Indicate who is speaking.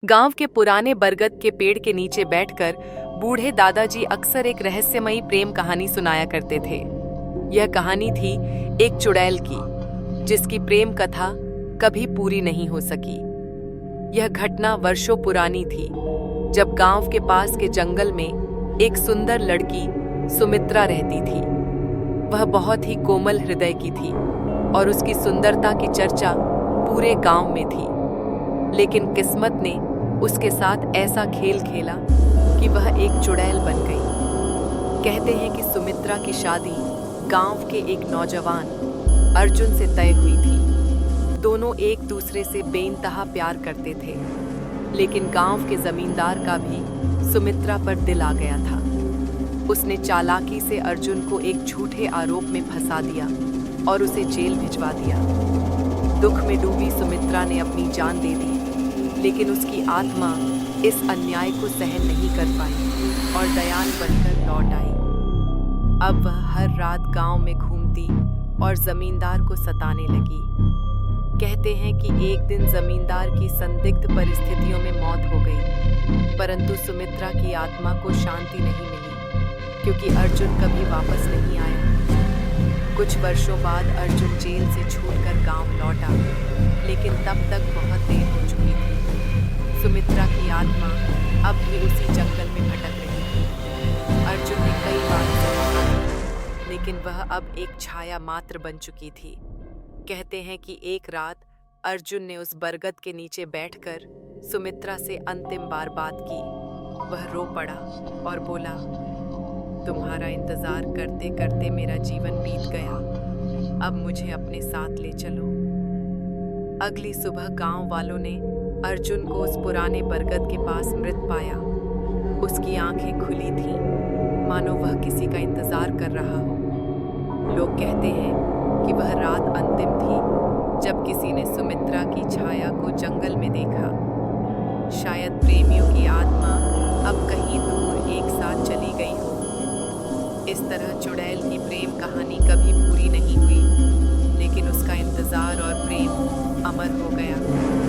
Speaker 1: गांव के पुराने बरगद के पेड़ के नीचे बैठकर बूढ़े दादाजी अक्सर एक रहस्यमयी प्रेम कहानी सुनाया करते थे। यह कहानी थी एक चुड़ैल की, जिसकी प्रेम कथा कभी पूरी नहीं हो सकी। यह घटना वर्षों पुरानी थी, जब गांव के पास के जंगल में एक सुंदर लड़की सुमित्रा रहती थी। वह बहुत ही कोमल हृदय की थी और उसकी सुंदरता की चर्चा पूरे गांव में थी। लेकिन किस्मत ने उसके साथ ऐसा खेल खेला कि वह एक चुड़ैल बन गई। कहते हैं कि सुमित्रा की शादी गांव के एक नौजवान अर्जुन से तय हुई थी। दोनों एक दूसरे से बेइंतहा प्यार करते थे, लेकिन गांव के जमींदार का भी सुमित्रा पर दिल आ गया था। उसने चालाकी से अर्जुन को एक झूठे आरोप में फंसा दिया और उसे जेल भिजवा दिया। दुख में डूबी सुमित्रा ने अपनी जान दे दी, लेकिन उसकी आत्मा इस अन्याय को सहन नहीं कर पाई और दयाल बनकर लौट आई। अब वह हर रात गांव में घूमती और जमींदार को सताने लगी। कहते हैं कि एक दिन जमींदार की संदिग्ध परिस्थितियों में मौत हो गई, परंतु सुमित्रा की आत्मा को शांति नहीं मिली, क्योंकि अर्जुन कभी वापस नहीं आया। कुछ वर्षों बाद अर्जुन जेल से छूटकर गांव लौटा, लेकिन तब तक बहुत देर हो चुकी थी। सुमित्रा की आत्मा अब भी उसी जंगल में भटक रही थी। अर्जुन ने कई बार समझा, लेकिन वह अब एक छाया मात्र बन चुकी थी। कहते हैं कि एक रात अर्जुन ने उस बरगद के नीचे बैठकर सुमित्रा से अंतिम बार बात की। वह रो पड़ा और बोला, तुम्हारा इंतजार करते करते मेरा जीवन बीत गया, अब मुझे अपने साथ ले चलो। अगली सुबह गांव वालों ने अर्जुन को उस पुराने बरगद के पास मृत पाया। उसकी आंखें खुली थीं, मानो वह किसी का इंतजार कर रहा हो। लोग कहते हैं कि वह रात अंतिम थी, जब किसी ने सुमित्रा की छाया को जंगल में देखा। शायद प्रेमियों की आत्मा अब कहीं दूर एक साथ चली गई हो। इस तरह चुड़ैल की प्रेम कहानी कभी पूरी नहीं हुई, लेकिन उसका इंतजार और प्रेम अमर हो गया।